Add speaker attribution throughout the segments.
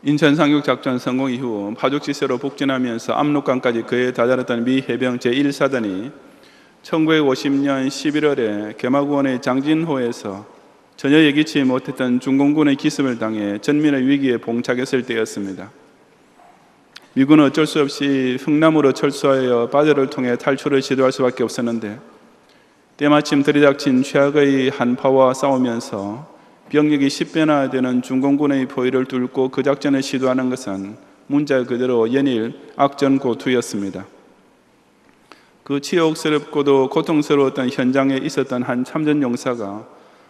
Speaker 1: 인천 상륙작전 성공 이후 파죽지세로 북진하면서 압록강까지 그에 다다랐던 미 해병 제1사단이 1950년 11월에 개마구원의 장진호에서 전혀 예기치 못했던 중공군의 기습을 당해 전민의 위기에 봉착했을 때였습니다. 미군은 어쩔 수 없이 흥남으로 철수하여 바다를 통해 탈출을 시도할 수밖에 없었는데 때마침 들이닥친 최악의 한파와 싸우면서 병력이 10배나 되는 중공군의 포위를 뚫고 그 작전을 시도하는 것은 문자 그대로 연일 악전고투였습니다. 그 치욕스럽고도 고통스러웠던 현장에 있었던 한 참전 용사가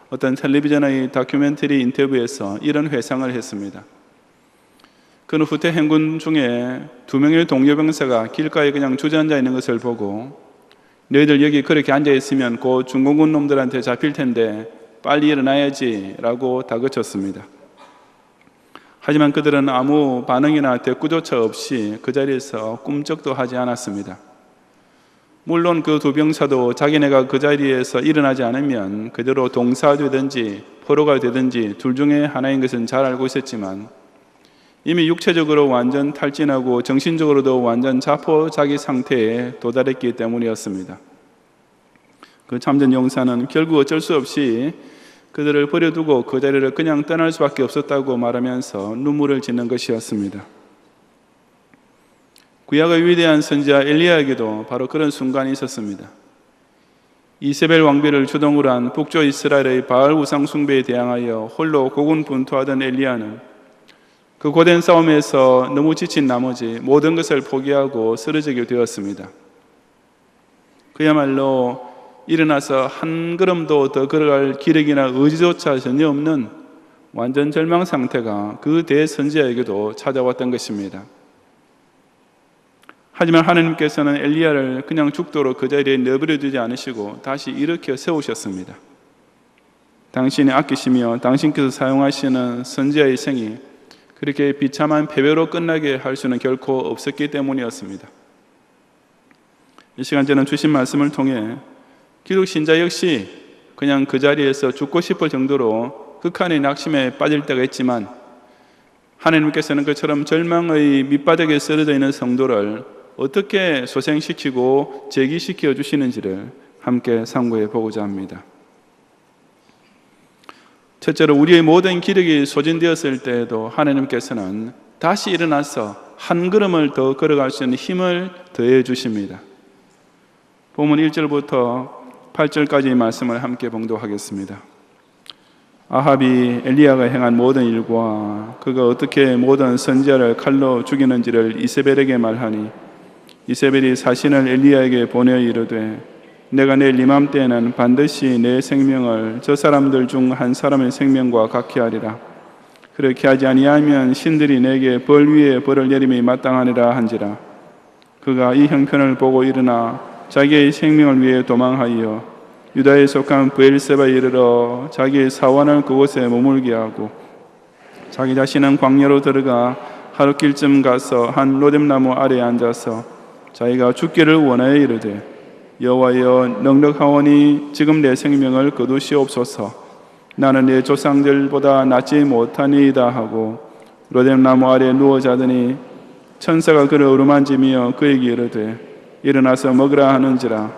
Speaker 1: 어떤 텔레비전의 다큐멘터리 인터뷰에서 이런 회상을 했습니다. 그는 후퇴 행군 중에 2명의 동료 병사가 길가에 그냥 주저앉아 있는 것을 보고 너희들 여기 그렇게 앉아있으면 곧 중공군 놈들한테 잡힐 텐데 빨리 일어나야지 라고 다그쳤습니다. 하지만 그들은 아무 반응이나 대꾸조차 없이 그 자리에서 꿈쩍도 하지 않았습니다. 물론 그 두 병사도 자기네가 그 자리에서 일어나지 않으면 그대로 동사되든지 포로가 되든지 둘 중에 하나인 것은 잘 알고 있었지만 이미 육체적으로 완전 탈진하고 정신적으로도 완전 자포자기 상태에 도달했기 때문이었습니다. 그 참전 용사는 결국 어쩔 수 없이 그들을 버려두고 그 자리를 그냥 떠날 수밖에 없었다고 말하면서 눈물을 짓는 것이었습니다. 구약의 위대한 선지자 엘리야에게도 바로 그런 순간이 있었습니다. 이세벨 왕비를 주동으로 한 북쪽 이스라엘의 바알 우상 숭배에 대항하여 홀로 고군분투하던 엘리야는 그 고된 싸움에서 너무 지친 나머지 모든 것을 포기하고 쓰러지게 되었습니다. 그야말로 일어나서 한 걸음도 더 걸어갈 기력이나 의지조차 전혀 없는 완전 절망 상태가 그 대선지자에게도 찾아왔던 것입니다. 하지만 하나님께서는 엘리야를 그냥 죽도록 그 자리에 내버려 두지 않으시고 다시 일으켜 세우셨습니다. 당신이 아끼시며 당신께서 사용하시는 선지자의 생이 그렇게 비참한 패배로 끝나게 할 수는 결코 없었기 때문이었습니다. 이 시간 저는 주신 말씀을 통해 기독 신자 역시 그냥 그 자리에서 죽고 싶을 정도로 극한의 낙심에 빠질 때가 있지만 하나님께서는 그처럼 절망의 밑바닥에 쓰러져 있는 성도를 어떻게 소생시키고 재기시켜 주시는지를 함께 상고해 보고자 합니다. 첫째로 우리의 모든 기력이 소진되었을 때에도 하나님께서는 다시 일어나서 한 걸음을 더 걸어갈 수 있는 힘을 더해 주십니다. 본문 1절부터 8절까지의 말씀을 함께 봉독하겠습니다. 아합이 엘리야가 행한 모든 일과 그가 어떻게 모든 선지자를 칼로 죽이는지를 이세벨에게 말하니 이세벨이 사신을 엘리야에게 보내어 이르되 내가 내일 이맘때에는 반드시 내 생명을 저 사람들 중 한 사람의 생명과 같게 하리라. 그렇게 하지 아니하면 신들이 내게 벌 위에 벌을 내림이 마땅하니라 한지라. 그가 이 형편을 보고 일어나 자기의 생명을 위해 도망하여 유다에 속한 브엘세바에 이르러 자기의 사원을 그곳에 머물게 하고 자기 자신은 광야로 들어가 하룻길쯤 가서 한 로뎀나무 아래에 앉아서 자기가 죽기를 원하여 이르되 여호와여 넉넉하오니 지금 내 생명을 거두시옵소서. 나는 내 조상들보다 낫지 못하니이다 하고 로뎀나무 아래에 누워 자더니 천사가 그를 어루만지며 그에게 이르되 일어나서 먹으라 하는지라.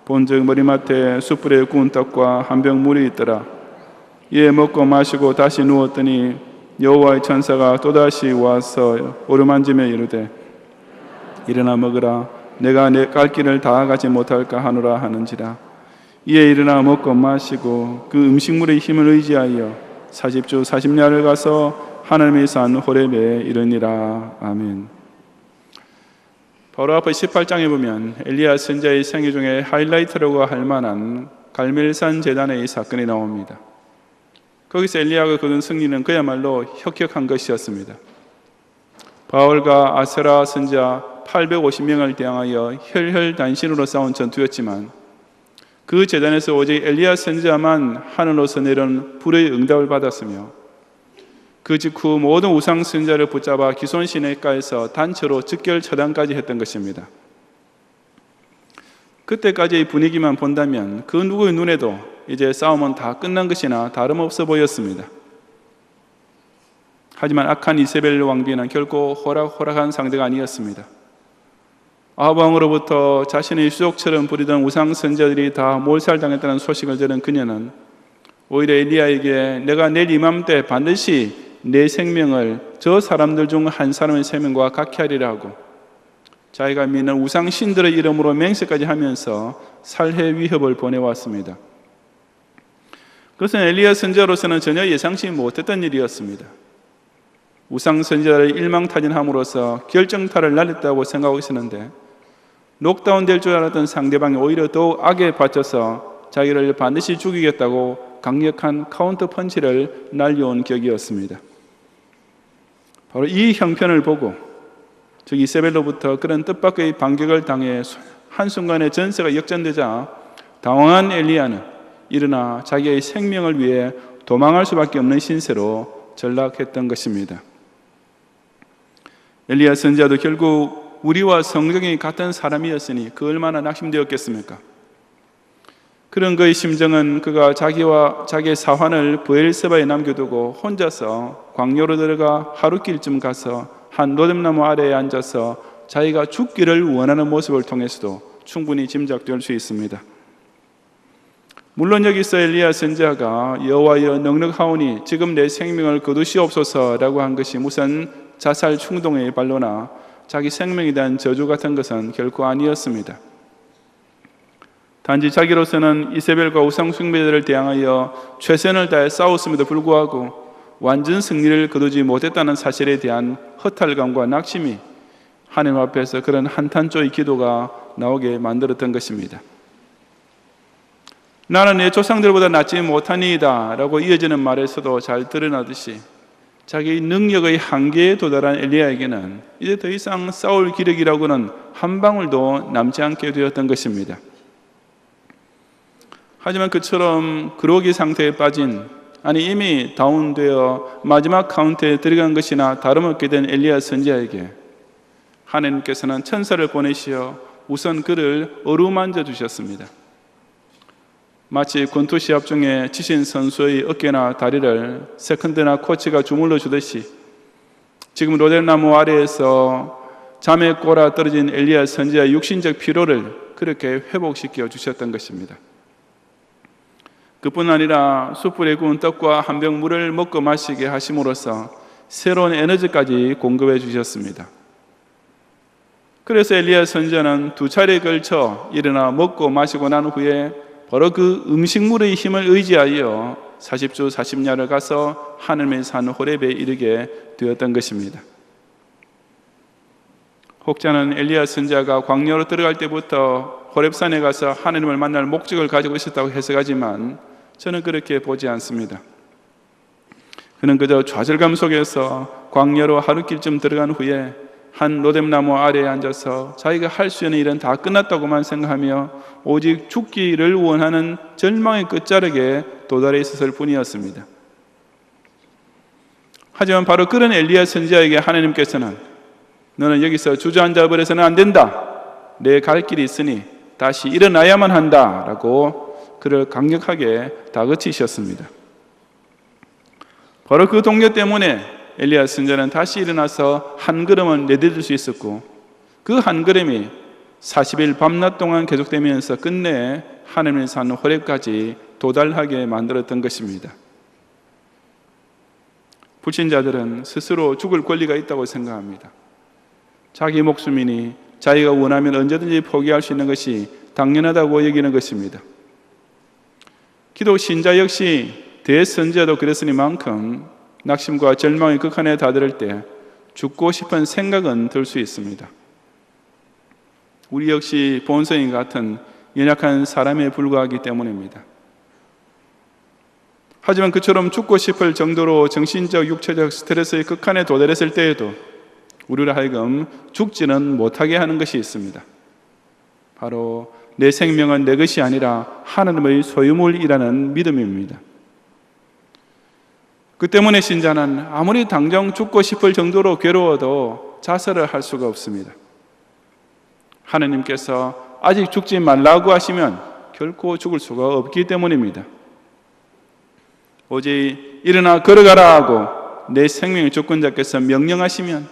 Speaker 1: 본즉 머리맡에 숯불에 구운 떡과 한 병 물이 있더라. 이에 먹고 마시고 다시 누웠더니 여호와의 천사가 또다시 와서 어루만지며 이르되 일어나 먹으라. 내가 내 갈 길을 다 가지 못할까 하노라 하는지라. 이에 일어나 먹고 마시고 그 음식물의 힘을 의지하여 40주 40야를 가서 하나님의 산 호렙에 이르니라. 아멘. 바로 앞에 18장에 보면 엘리야 선지자의 생애 중에 하이라이트라고 할 만한 갈멜산 제단의 사건이 나옵니다. 거기서 엘리야가 거둔 승리는 그야말로 혁혁한 것이었습니다. 바울과 아세라 선지자 850명을 대항하여 혈혈단신으로 싸운 전투였지만 그 제단에서 오직 엘리야 선지자만 하늘로서 내려온 불의 응답을 받았으며 그 직후 모든 우상 선지자를 붙잡아 기손 시내가에서 단체로 즉결 처단까지 했던 것입니다. 그때까지의 분위기만 본다면 그 누구의 눈에도 이제 싸움은 다 끝난 것이나 다름없어 보였습니다. 하지만 악한 이세벨 왕비는 결코 호락호락한 상대가 아니었습니다. 아합 왕으로부터 자신의 수족처럼 부리던 우상 선지자들이 다 몰살당했다는 소식을 들은 그녀는 오히려 엘리야에게 내가 내일 이맘때 반드시 내 생명을 저 사람들 중 한 사람의 생명과 같게 하리라 하고 자기가 믿는 우상 신들의 이름으로 맹세까지 하면서 살해 위협을 보내왔습니다. 그것은 엘리야 선지자로서는 전혀 예상치 못했던 일이었습니다. 우상 선지자를 일망타진함으로써 결정타를 날렸다고 생각하고 있었는데 녹다운 될 줄 알았던 상대방이 오히려 더욱 악에 바쳐서 자기를 반드시 죽이겠다고 강력한 카운터 펀치를 날려온 격이었습니다. 바로 이 형편을 보고 즉 이세벨로부터 그런 뜻밖의 반격을 당해 한순간에 전세가 역전되자 당황한 엘리야는 일어나 자기의 생명을 위해 도망할 수밖에 없는 신세로 전락했던 것입니다. 엘리야 선지자도 결국 우리와 성경이 같은 사람이었으니 그 얼마나 낙심되었겠습니까? 그런 그의 심정은 그가 자기와 자기의 사환을 브엘세바에 남겨두고 혼자서 광야로 들어가 하룻길쯤 가서 한 로뎀나무 아래에 앉아서 자기가 죽기를 원하는 모습을 통해서도 충분히 짐작될 수 있습니다. 물론 여기서 엘리야 선지자가 여호와여 넉넉하오니 지금 내 생명을 거두시옵소서라고 한 것이 무슨 자살 충동의 발로나 자기 생명에 대한 저주 같은 것은 결코 아니었습니다. 단지 자기로서는 이세벨과 우상 숭배자들을 대항하여 최선을 다해 싸웠음에도 불구하고 완전 승리를 거두지 못했다는 사실에 대한 허탈감과 낙심이 하나님 앞에서 그런 한탄조의 기도가 나오게 만들었던 것입니다. 나는 내 조상들보다 낫지 못하니이다 라고 이어지는 말에서도 잘 드러나듯이 자기 능력의 한계에 도달한 엘리야에게는 이제 더 이상 싸울 기력이라고는 한 방울도 남지 않게 되었던 것입니다. 하지만 그처럼 그러기 상태에 빠진 이미 다운되어 마지막 카운트에 들어간 것이나 다름없게 된 엘리야 선지자에게 하나님께서는 천사를 보내시어 우선 그를 어루만져 주셨습니다. 마치 권투 시합 중에 지신 선수의 어깨나 다리를 세컨드나 코치가 주물러 주듯이 지금 로뎀나무 아래에서 잠에 꼬라 떨어진 엘리야 선지자의 육신적 피로를 그렇게 회복시켜 주셨던 것입니다. 그뿐 아니라 숯불에 구운 떡과 한 병 물을 먹고 마시게 하심으로써 새로운 에너지까지 공급해 주셨습니다. 그래서 엘리야 선지자는 2차례에 걸쳐 일어나 먹고 마시고 난 후에 바로 그 음식물의 힘을 의지하여 40주 40야를 가서 하늘의 산 호렙에 이르게 되었던 것입니다. 혹자는 엘리야 선지자가 광야로 들어갈 때부터 호렙산에 가서 하나님을 만날 목적을 가지고 있었다고 해석하지만 저는 그렇게 보지 않습니다. 그는 그저 좌절감 속에서 광야로 하룻길쯤 들어간 후에 한 로뎀나무 아래에 앉아서 자기가 할 수 있는 일은 다 끝났다고만 생각하며 오직 죽기를 원하는 절망의 끝자락에 도달해 있었을 뿐이었습니다. 하지만 바로 그런 엘리야 선지자에게 하나님께서는 너는 여기서 주저앉아 버려서는 안 된다. 내 갈 길이 있으니 다시 일어나야만 한다 라고 그를 강력하게 다그치셨습니다. 바로 그 동료 때문에 엘리야 선지자는 다시 일어나서 한 걸음을 내디딜 수 있었고 그 한 걸음이 40일 밤낮 동안 계속되면서 끝내 하나님의 산 호렙까지 도달하게 만들었던 것입니다. 불신자들은 스스로 죽을 권리가 있다고 생각합니다. 자기 목숨이니 자기가 원하면 언제든지 포기할 수 있는 것이 당연하다고 여기는 것입니다. 기독 신자 역시 대선지자도 그랬으니만큼 낙심과 절망의 극한에 다다를 때 죽고 싶은 생각은 들 수 있습니다. 우리 역시 본성인 같은 연약한 사람에 불과하기 때문입니다. 하지만 그처럼 죽고 싶을 정도로 정신적, 육체적 스트레스의 극한에 도달했을 때에도 우리를 하여금 죽지는 못하게 하는 것이 있습니다. 바로 내 생명은 내 것이 아니라 하나님의 소유물이라는 믿음입니다. 그 때문에 신자는 아무리 당장 죽고 싶을 정도로 괴로워도 자살을 할 수가 없습니다. 하나님께서 아직 죽지 말라고 하시면 결코 죽을 수가 없기 때문입니다. 오직 일어나 걸어가라 하고 내 생명의 주권자께서 명령하시면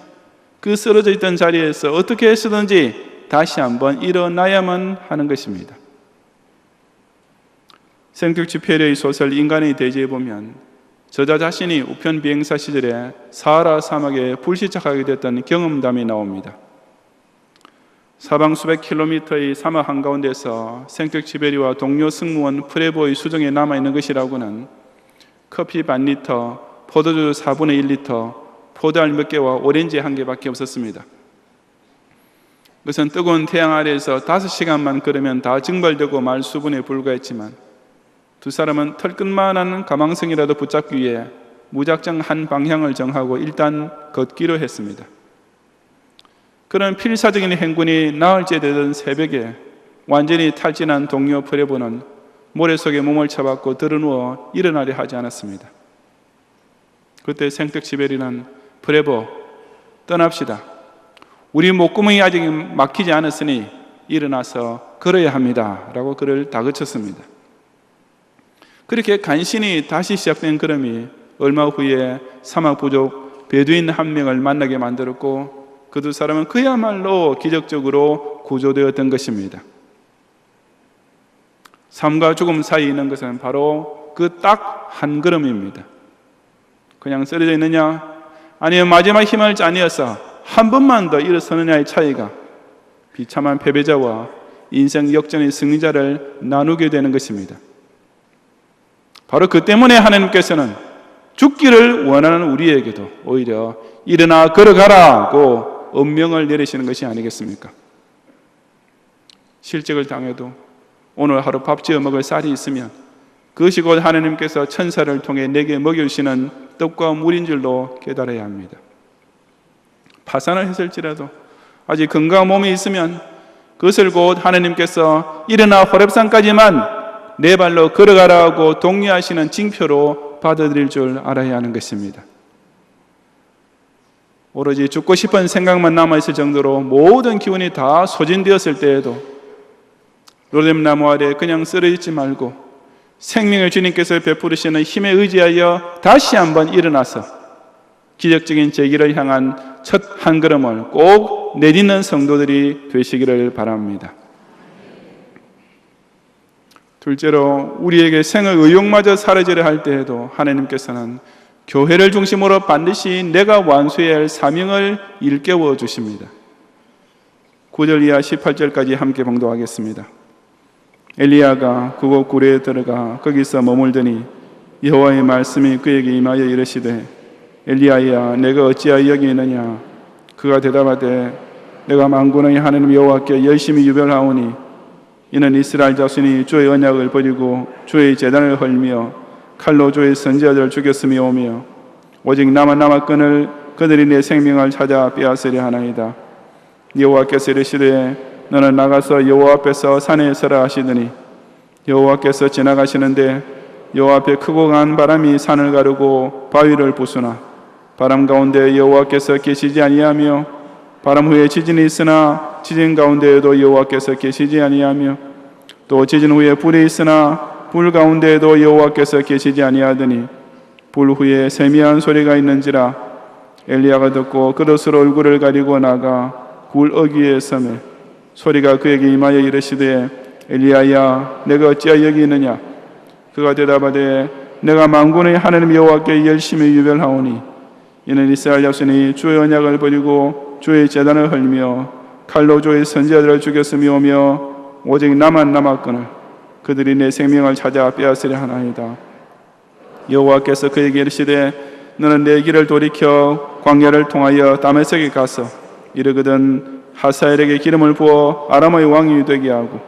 Speaker 1: 그 쓰러져 있던 자리에서 어떻게 해서든지 다시 한번 일어나야만 하는 것입니다. 생텍쥐페리의 소설 인간의 대지에 보면 저자 자신이 우편 비행사 시절에 사하라 사막에 불시착하게 됐던 경험담이 나옵니다. 사방 수백 킬로미터의 사막 한가운데서 생텍쥐페리와 동료 승무원 프레보의 수정에 남아있는 것이라고는 커피 반 리터, 포도주 4분의 1리터, 포도알 몇 개와 오렌지 한 개밖에 없었습니다. 그것은 뜨거운 태양 아래에서 5시간만 걸으면 다 증발되고 말 수분에 불과했지만 두 사람은 털끝만한 가망성이라도 붙잡기 위해 무작정 한 방향을 정하고 일단 걷기로 했습니다. 그런 필사적인 행군이 나흘째 되던 새벽에 완전히 탈진한 동료 프레보는 모래 속에 몸을 쳐박고 드러누워 일어나려 하지 않았습니다. 그때 생텍쥐페리는 프레보, 떠납시다. 우리 목구멍이 아직 막히지 않았으니 일어나서 걸어야 합니다. 라고 그를 다그쳤습니다. 그렇게 간신히 다시 시작된 걸음이 얼마 후에 사막 부족 베두인 한 명을 만나게 만들었고 그 두 사람은 그야말로 기적적으로 구조되었던 것입니다. 삶과 죽음 사이에 있는 것은 바로 그 딱 한 걸음입니다. 그냥 쓰러져 있느냐 아니면 마지막 힘을 짜내어서 한 번만 더 일어서느냐의 차이가 비참한 패배자와 인생 역전의 승리자를 나누게 되는 것입니다. 바로 그 때문에 하나님께서는 죽기를 원하는 우리에게도 오히려 일어나 걸어가라고 엄명을 내리시는 것이 아니겠습니까? 실직을 당해도 오늘 하루 밥 지어 먹을 쌀이 있으면 그것이 곧 하나님께서 천사를 통해 내게 먹여주시는 떡과 물인 줄로 깨달아야 합니다. 파산을 했을지라도 아직 건강한 몸이 있으면 그것을 곧 하나님께서 일어나 호렙산까지만 내 발로 걸어가라고 독려하시는 징표로 받아들일 줄 알아야 하는 것입니다. 오로지 죽고 싶은 생각만 남아있을 정도로 모든 기운이 다 소진되었을 때에도 로뎀나무 아래 그냥 쓰러있지 말고 생명을 주님께서 베푸시는 힘에 의지하여 다시 한번 일어나서 기적적인 재기를 향한 첫 한 걸음을 꼭 내딛는 성도들이 되시기를 바랍니다. 둘째로 우리에게 생의 의욕마저 사라지려 할 때에도 하나님께서는 교회를 중심으로 반드시 내가 완수해야 할 사명을 일깨워 주십니다. 9절 이하 18절까지 함께 봉독하겠습니다. 엘리야가 그곳 굴에 들어가 거기서 머물더니 여호와의 말씀이 그에게 임하여 이르시되 엘리야야 내가 어찌하여 여기 있느냐. 그가 대답하되 내가 만군의 하나님 여호와께 열심히 유별하오니 이는 이스라엘 자손이 주의 언약을 버리고 주의 제단을 헐며 칼로 주의 선지자들을 죽였으며오며 오직 나만 남았거늘 그들이 내 생명을 찾아 빼앗으려 하나이다. 여호와께서 이르시되 너는 나가서 여호와 앞에서 산에 서라 하시더니 여호와께서 지나가시는데 여호와 앞에 크고 강한 바람이 산을 가르고 바위를 부수나 바람 가운데 여호와께서 계시지 아니하며 바람 후에 지진이 있으나 지진 가운데에도 여호와께서 계시지 아니하며 또 지진 후에 불이 있으나 불 가운데에도 여호와께서 계시지 아니하더니 불 후에 세미한 소리가 있는지라. 엘리야가 듣고 그릇으로 얼굴을 가리고 나가 굴 어귀에 서매 소리가 그에게 임하여 이르시되 엘리야야 내가 어찌하여 여기 있느냐. 그가 대답하되 내가 만군의 하나님 여호와께 열심히 유별하오니 이는 이스라엘 자손이 주의 언약을 버리고 주의 제단을 헐며 칼로 주의 선지자들을 죽였으며오며 오직 나만 남았거늘 그들이 내 생명을 찾아 빼앗으려 하나이다. 여호와께서 그에게 이르시되 너는 내 길을 돌이켜 광야를 통하여 다메섹에 가서 이르거든 하사엘에게 기름을 부어 아람의 왕이 되게 하고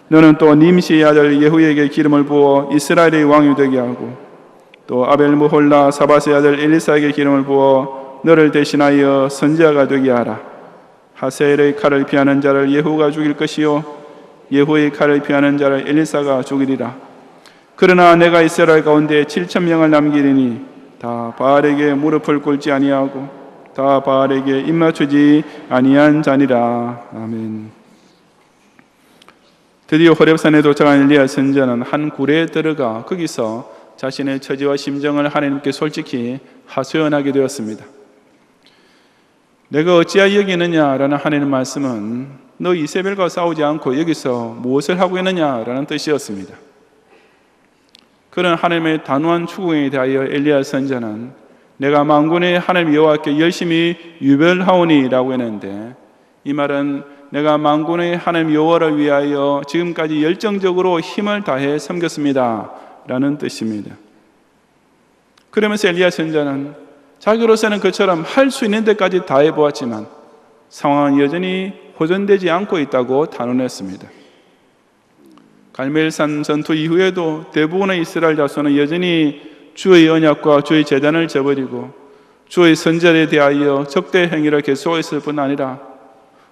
Speaker 1: 너는 또 님시의 아들 예후에게 기름을 부어 이스라엘의 왕이 되게 하고 또 아벨무홀라 사밧의 아들 엘리사에게 기름을 부어 너를 대신하여 선지자가 되게 하라. 하사엘의 칼을 피하는 자를 예후가 죽일 것이요 예후의 칼을 피하는 자를 엘리사가 죽이리라. 그러나 내가 이스라엘 가운데 7,000명을 남기리니 다 바알에게 무릎을 꿇지 아니하고 다 바알에게 입맞추지 아니한 자니라. 아멘. 드디어 호렙산에 도착한 엘리야 선지자는 한 굴에 들어가 거기서 자신의 처지와 심정을 하나님께 솔직히 하소연하게 되었습니다. 내가 어찌하여 여기 있느냐라는 하나님의 말씀은 너 이세벨과 싸우지 않고 여기서 무엇을 하고 있느냐라는 뜻이었습니다. 그런 하나님의 단호한 추궁에 대하여 엘리야 선지자는 내가 만군의 하나님 여호와께 열심히 유별하오니라고 했는데, 이 말은 내가 만군의 하나님 여호와를 위하여 지금까지 열정적으로 힘을 다해 섬겼습니다 라는 뜻입니다. 그러면서 엘리야 선지자는 자기로서는 그처럼 할 수 있는 데까지 다 해보았지만 상황은 여전히 호전되지 않고 있다고 단언했습니다. 갈멜산 전투 이후에도 대부분의 이스라엘 자손은 여전히 주의 언약과 주의 제단을 저버리고 주의 선지자에 대하여 적대 행위를 계속했을 뿐 아니라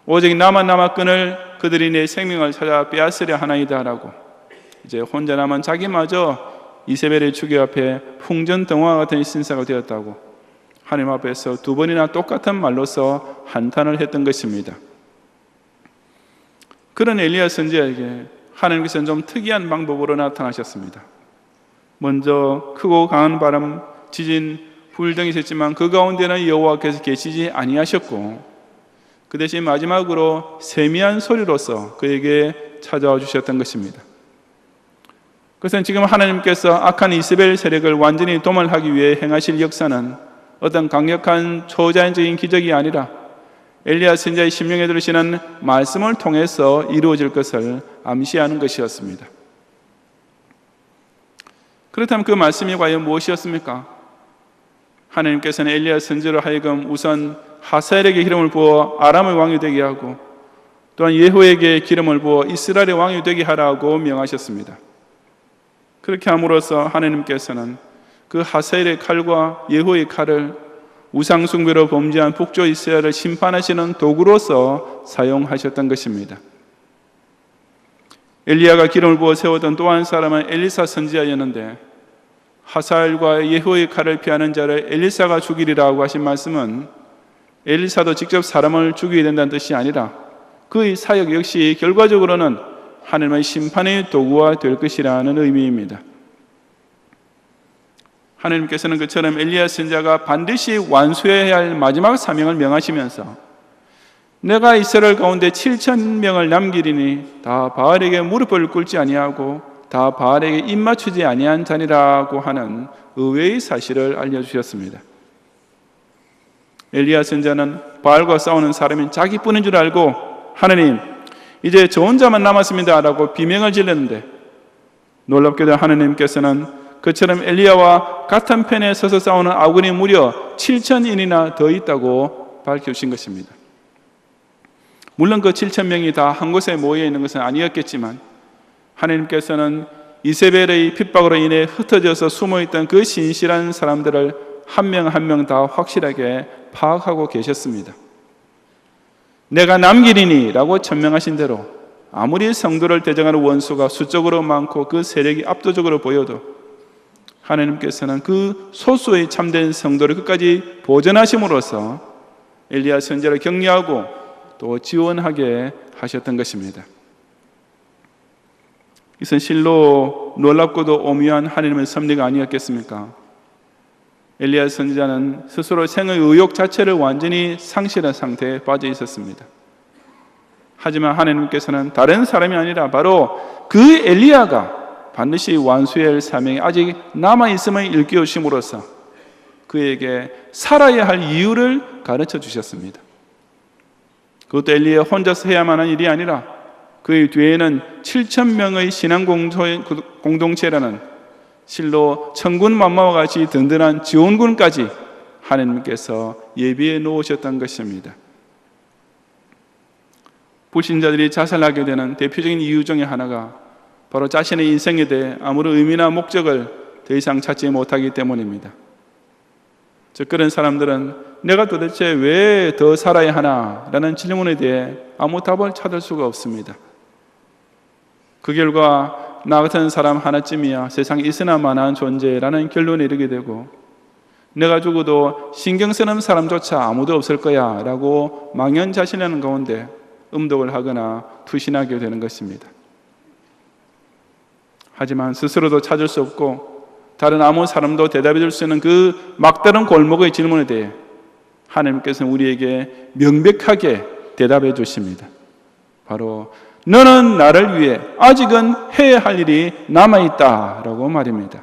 Speaker 1: 오직 나만 끊을 그들이 내 생명을 찾아 빼앗으려 하나이다라고 이제 혼자 남은 자기마저 이세벨의 추계 앞에 풍전등화 같은 신사가 되었다고 하나님 앞에서 두 번이나 똑같은 말로서 한탄을 했던 것입니다. 그런 엘리야 선지자에게 하나님께서는 좀 특이한 방법으로 나타나셨습니다. 먼저 크고 강한 바람, 지진, 불 등이 있었지만 그 가운데는 여호와께서 계시지 아니하셨고, 그 대신 마지막으로 세미한 소리로서 그에게 찾아와 주셨던 것입니다. 그것은 지금 하나님께서 악한 이세벨 세력을 완전히 도말하기 위해 행하실 역사는 어떤 강력한 초자연적인 기적이 아니라 엘리야 선지자의 심령에 들으시는 말씀을 통해서 이루어질 것을 암시하는 것이었습니다. 그렇다면 그 말씀이 과연 무엇이었습니까? 하나님께서는 엘리야 선지자로 하여금 우선 하사엘에게 기름을 부어 아람의 왕이 되게 하고, 또한 예후에게 기름을 부어 이스라엘의 왕이 되게 하라고 명하셨습니다. 그렇게 함으로써 하나님께서는 그 하사엘의 칼과 예후의 칼을 우상 숭배로 범죄한 북쪽 이스라엘을 심판하시는 도구로서 사용하셨던 것입니다. 엘리야가 기름을 부어 세웠던 또 한 사람은 엘리사 선지자였는데, 하사엘과 예후의 칼을 피하는 자를 엘리사가 죽이리라고 하신 말씀은 엘리사도 직접 사람을 죽이게 된다는 뜻이 아니라 그의 사역 역시 결과적으로는 하나님의 심판의 도구가 될 것이라는 의미입니다. 하나님께서는 그처럼 엘리야 선지자가 반드시 완수해야 할 마지막 사명을 명하시면서 내가 이스라엘 가운데 7,000명을 남기리니 다 바알에게 무릎을 꿇지 아니하고 다 바알에게 입맞추지 아니한 자니라고 하는 의외의 사실을 알려주셨습니다. 엘리야 선지자는 바알과 싸우는 사람이 자기뿐인 줄 알고 하나님 이제 저 혼자만 남았습니다 라고 비명을 질렀는데, 놀랍게도 하나님께서는 그처럼 엘리야와 같은 편에 서서 싸우는 아군이 무려 7,000인이나 더 있다고 밝혀주신 것입니다. 물론 그 7,000명이 다 한 곳에 모여 있는 것은 아니었겠지만 하나님께서는 이세벨의 핍박으로 인해 흩어져서 숨어있던 그 신실한 사람들을 한 명 한 명 다 확실하게 파악하고 계셨습니다. 내가 남기리니 라고 천명하신 대로 아무리 성도를 대적하는 원수가 수적으로 많고 그 세력이 압도적으로 보여도 하나님께서는 그 소수의 참된 성도를 끝까지 보존하심으로써 엘리야 선지자를 격려하고 또 지원하게 하셨던 것입니다. 이것은 실로 놀랍고도 오묘한 하나님의 섭리가 아니었겠습니까? 엘리야 선지자는 스스로 생의 의욕 자체를 완전히 상실한 상태에 빠져 있었습니다. 하지만 하나님께서는 다른 사람이 아니라 바로 그 엘리야가 반드시 완수해야 할 사명이 아직 남아있음을 일깨우심으로써 그에게 살아야 할 이유를 가르쳐 주셨습니다. 그것도 엘리야 혼자서 해야만 하는 일이 아니라 그의 뒤에는 7,000명의 신앙 공동체라는 실로 천군 만마와 같이 든든한 지원군까지 하나님께서 예비해 놓으셨던 것입니다. 불신자들이 자살하게 되는 대표적인 이유 중에 하나가 바로 자신의 인생에 대해 아무런 의미나 목적을 더 이상 찾지 못하기 때문입니다. 즉 그런 사람들은 내가 도대체 왜 더 살아야 하나? 라는 질문에 대해 아무 답을 찾을 수가 없습니다. 그 결과 나 같은 사람 하나쯤이야 세상에 있으나 마나한 존재라는 결론에 이르게 되고, 내가 죽어도 신경 쓰는 사람조차 아무도 없을 거야 라고 망연자실하는 가운데 음독을 하거나 투신하게 되는 것입니다. 하지만 스스로도 찾을 수 없고 다른 아무 사람도 대답해 줄 수 있는 그 막다른 골목의 질문에 대해 하나님께서는 우리에게 명백하게 대답해 주십니다. 바로 너는 나를 위해 아직은 해야 할 일이 남아있다라고 말입니다.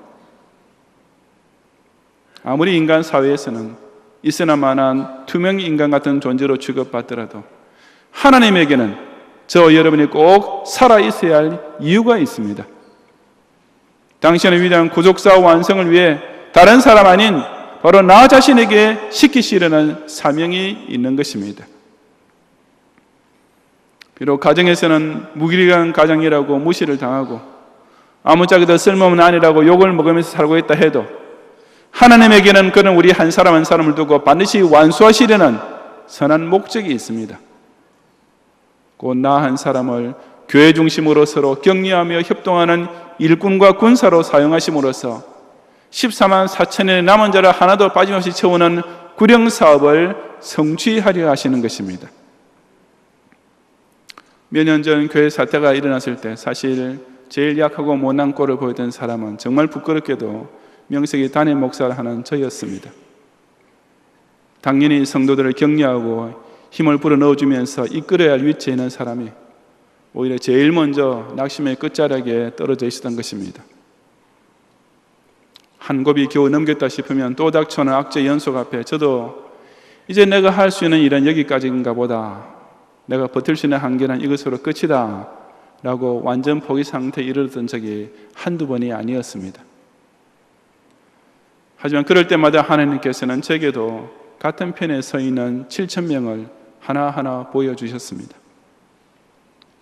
Speaker 1: 아무리 인간 사회에서는 있으나마나 투명 인간 같은 존재로 취급받더라도 하나님에게는 저 여러분이 꼭 살아있어야 할 이유가 있습니다. 당신의 위대한 구속사 완성을 위해 다른 사람 아닌 바로 나 자신에게 시키시려는 사명이 있는 것입니다. 비록 가정에서는 무기력한 가정이라고 무시를 당하고 아무짝에도 쓸모없는 아니라고 욕을 먹으면서 살고 있다 해도 하나님에게는 그런 우리 한 사람 한 사람을 두고 반드시 완수하시려는 선한 목적이 있습니다. 곧 나 한 사람을 교회 중심으로 서로 격려하며 협동하는 일꾼과 군사로 사용하심으로써 14만 4천의 남은 자를 하나도 빠짐없이 채우는 구령 사업을 성취하려 하시는 것입니다. 몇 년 전 교회 사태가 일어났을 때 사실 제일 약하고 못난 꼴을 보였던 사람은 정말 부끄럽게도 명색이 담임 목사를 하는 저였습니다. 당연히 성도들을 격려하고 힘을 불어넣어주면서 이끌어야 할 위치에 있는 사람이 오히려 제일 먼저 낙심의 끝자락에 떨어져 있었던 것입니다. 한 곱이 겨우 넘겼다 싶으면 또 닥쳐오는 악재의 연속 앞에 저도 이제 내가 할 수 있는 일은 여기까지인가 보다, 내가 버틸 수 있는 한계는 이것으로 끝이다 라고 완전 포기 상태에 이르렀던 적이 한두 번이 아니었습니다. 하지만 그럴 때마다 하나님께서는 제게도 같은 편에 서 있는 7,000명을 하나하나 보여주셨습니다.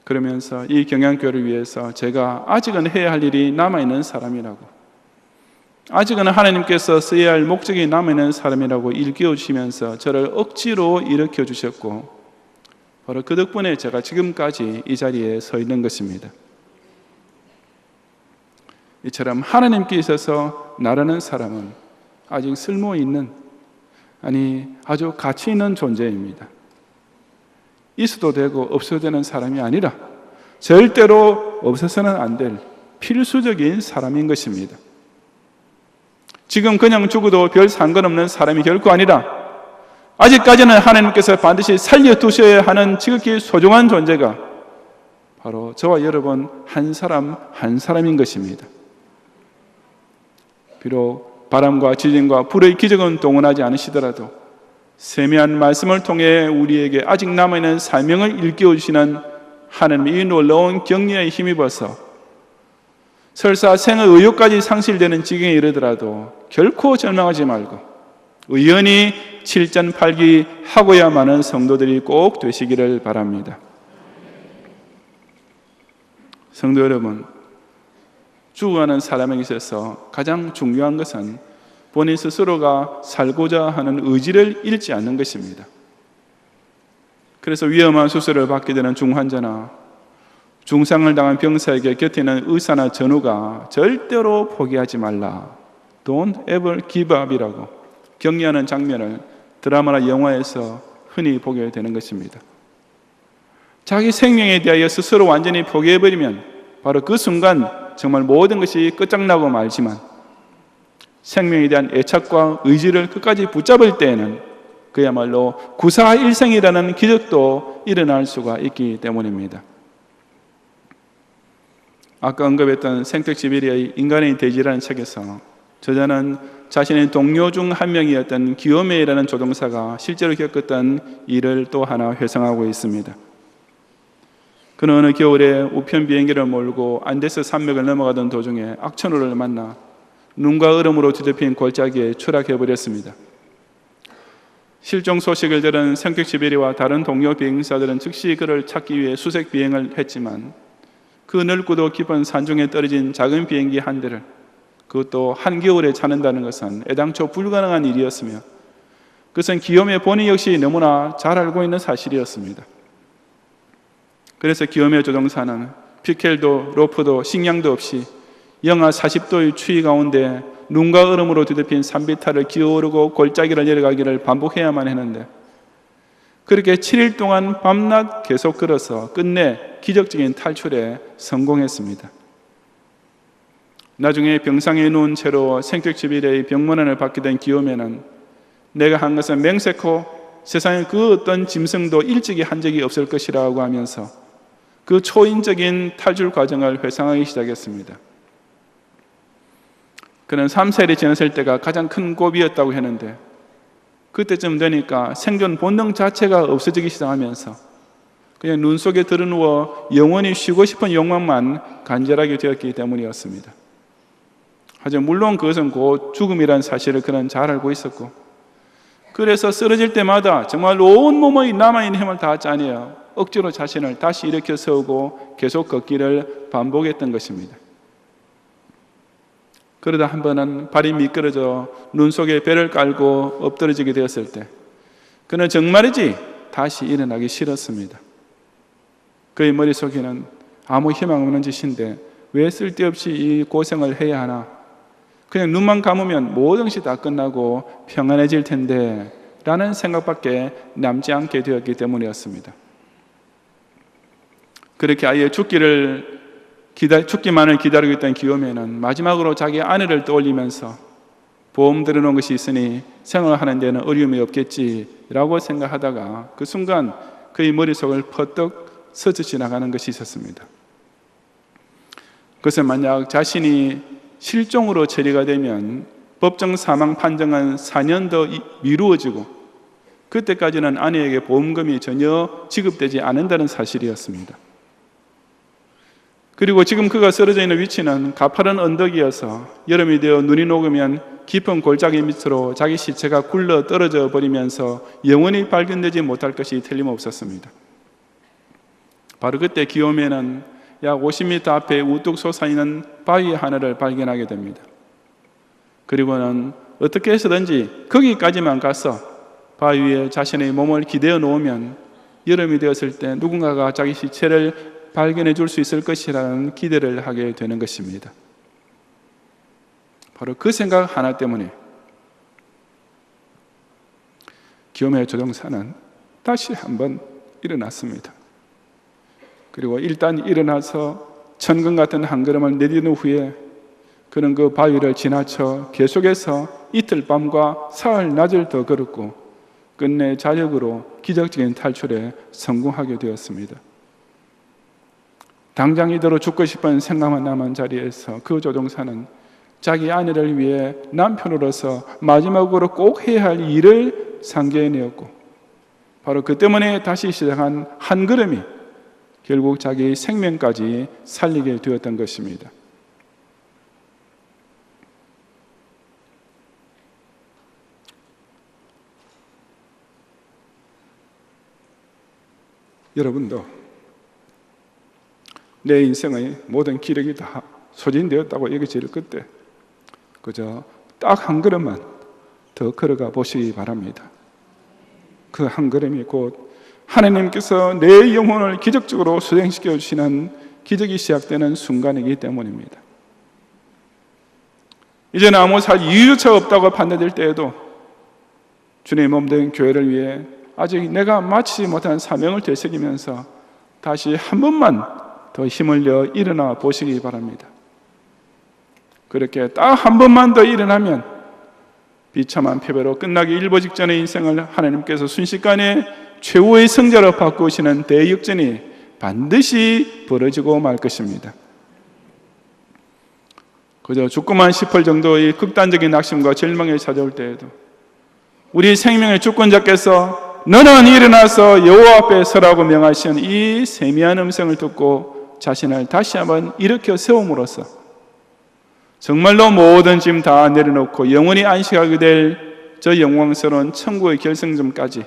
Speaker 1: 그러면서 이 경양교회를 위해서 제가 아직은 해야 할 일이 남아있는 사람이라고, 아직은 하나님께서 써야 할 목적이 남아있는 사람이라고 일깨워주시면서 저를 억지로 일으켜 주셨고, 바로 그 덕분에 제가 지금까지 이 자리에 서 있는 것입니다. 이처럼 하나님께 있어서 나라는 사람은 아직 쓸모있는, 아니 아주 가치 있는 존재입니다. 있어도 되고 없어도 되는 사람이 아니라 절대로 없어서는 안 될 필수적인 사람인 것입니다. 지금 그냥 죽어도 별 상관없는 사람이 결코 아니라 아직까지는 하나님께서 반드시 살려두셔야 하는 지극히 소중한 존재가 바로 저와 여러분 한 사람 한 사람인 것입니다. 비록 바람과 지진과 불의 기적은 동원하지 않으시더라도 세미한 말씀을 통해 우리에게 아직 남아있는 사명을 일깨워주시는 하나님의 이 놀라운 격려에 힘입어서 설사 생의 의욕까지 상실되는 지경에 이르더라도 결코 절망하지 말고 의연히 7전8기 하고야만은 성도들이 꼭 되시기를 바랍니다. 성도 여러분, 죽어가는 사람에게 있어서 가장 중요한 것은 본인 스스로가 살고자 하는 의지를 잃지 않는 것입니다. 그래서 위험한 수술을 받게 되는 중환자나 중상을 당한 병사에게 곁에 있는 의사나 전우가 절대로 포기하지 말라, Don't ever give up이라고 격려하는 장면을 드라마나 영화에서 흔히 보게 되는 것입니다. 자기 생명에 대하여 스스로 완전히 포기해버리면 바로 그 순간 정말 모든 것이 끝장나고 말지만 생명에 대한 애착과 의지를 끝까지 붙잡을 때에는 그야말로 구사일생이라는 기적도 일어날 수가 있기 때문입니다. 아까 언급했던 생텍쥐베리아의 인간의 대지라는 책에서 저자는 자신의 동료 중 한 명이었던 기요메이라는 조종사가 실제로 겪었던 일을 또 하나 회상하고 있습니다. 그는 어느 겨울에 우편 비행기를 몰고 안데스 산맥을 넘어가던 도중에 악천후를 만나 눈과 얼음으로 뒤덮인 골짜기에 추락해버렸습니다. 실종 소식을 들은 생텍쥐베리와 다른 동료 비행사들은 즉시 그를 찾기 위해 수색 비행을 했지만 그 넓고도 깊은 산중에 떨어진 작은 비행기 한 대를, 그것도 한겨울에 찾는다는 것은 애당초 불가능한 일이었으며 그것은 기요메 본인 역시 너무나 잘 알고 있는 사실이었습니다. 그래서 기요메 조종사는 피켈도 로프도 식량도 없이 영하 40도의 추위 가운데 눈과 얼음으로 뒤덮인 산비탈을 기어오르고 골짜기를 내려가기를 반복해야만 했는데 그렇게 7일 동안 밤낮 계속 걸어서 끝내 기적적인 탈출에 성공했습니다. 나중에 병상에 누운 채로 생격지비대의 병문안을 받게 된 기욤에는 내가 한 것은 맹세코 세상에 그 어떤 짐승도 일찍이 한 적이 없을 것이라고 하면서 그 초인적인 탈출 과정을 회상하기 시작했습니다. 그는 3세일이 지났을 때가 가장 큰 고비였다고 했는데 그때쯤 되니까 생존 본능 자체가 없어지기 시작하면서 그냥 눈 속에 들어누워 영원히 쉬고 싶은 욕망만 간절하게 되었기 때문이었습니다. 하지만 물론 그것은 곧 죽음이라는 사실을 그는 잘 알고 있었고, 그래서 쓰러질 때마다 정말 온 몸의 남아있는 힘을 다 짜내어 억지로 자신을 다시 일으켜 세우고 계속 걷기를 반복했던 것입니다. 그러다 한 번은 발이 미끄러져 눈 속에 배를 깔고 엎드러지게 되었을 때 그는 정말이지 다시 일어나기 싫었습니다. 그의 머릿속에는 아무 희망 없는 짓인데 왜 쓸데없이 이 고생을 해야 하나, 그냥 눈만 감으면 모든 것이 다 끝나고 평안해질 텐데 라는 생각밖에 남지 않게 되었기 때문이었습니다. 그렇게 아예 죽기만을 기다리고 있던 기욤에는 마지막으로 자기 아내를 떠올리면서 보험 들어놓은 것이 있으니 생활하는 데는 어려움이 없겠지라고 생각하다가 그 순간 그의 머릿속을 퍼뜩 스쳐 지나가는 것이 있었습니다. 그것은 만약 자신이 실종으로 처리가 되면 법정 사망 판정은 4년 더 미루어지고 그때까지는 아내에게 보험금이 전혀 지급되지 않는다는 사실이었습니다. 그리고 지금 그가 쓰러져 있는 위치는 가파른 언덕이어서 여름이 되어 눈이 녹으면 깊은 골짜기 밑으로 자기 시체가 굴러 떨어져 버리면서 영원히 발견되지 못할 것이 틀림없었습니다. 바로 그때 기욤에는 약 50m 앞에 우뚝 솟아있는 바위 하나를 발견하게 됩니다. 그리고는 어떻게 해서든지 거기까지만 가서 바위 위에 자신의 몸을 기대어 놓으면 여름이 되었을 때 누군가가 자기 시체를 발견해 줄 수 있을 것이라는 기대를 하게 되는 것입니다. 바로 그 생각 하나 때문에 기욤의 조종사는 다시 한번 일어났습니다. 그리고 일단 일어나서 천근 같은 한 걸음을 내딛은 후에 그는 그 바위를 지나쳐 계속해서 이틀 밤과 사흘 낮을 더 걸었고 끝내 자력으로 기적적인 탈출에 성공하게 되었습니다. 당장 이대로 죽고 싶은 생각만 남은 자리에서 그 조종사는 자기 아내를 위해 남편으로서 마지막으로 꼭 해야 할 일을 상기해내었고 바로 그 때문에 다시 시작한 한 걸음이 결국 자기 생명까지 살리게 되었던 것입니다. 여러분도 내 인생의 모든 기력이 다 소진되었다고 여겨질 그때 그저 딱 한 걸음만 더 걸어가 보시기 바랍니다. 그 한 걸음이 곧 하나님께서 내 영혼을 기적적으로 수행시켜 주시는 기적이 시작되는 순간이기 때문입니다. 이제는 아무 살 이유조차 없다고 판단될 때에도 주님의 몸된 교회를 위해 아직 내가 마치지 못한 사명을 되새기면서 다시 한 번만 더 힘을 내어 일어나 보시기 바랍니다. 그렇게 딱 한 번만 더 일어나면 비참한 패배로 끝나기 일보 직전의 인생을 하나님께서 순식간에 최후의 승자로 바꾸시는 대역전이 반드시 벌어지고 말 것입니다. 그저 죽고만 싶을 정도의 극단적인 낙심과 절망이 찾아올 때에도 우리 생명의 주권자께서 너는 일어나서 여호와 앞에 서라고 명하신 이 세미한 음성을 듣고 자신을 다시 한번 일으켜 세움으로써 정말로 모든 짐 다 내려놓고 영원히 안식하게 될 저 영광스러운 천국의 결승점까지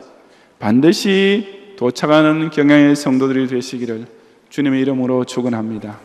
Speaker 1: 반드시 도착하는 경향의 성도들이 되시기를 주님의 이름으로 축원합니다.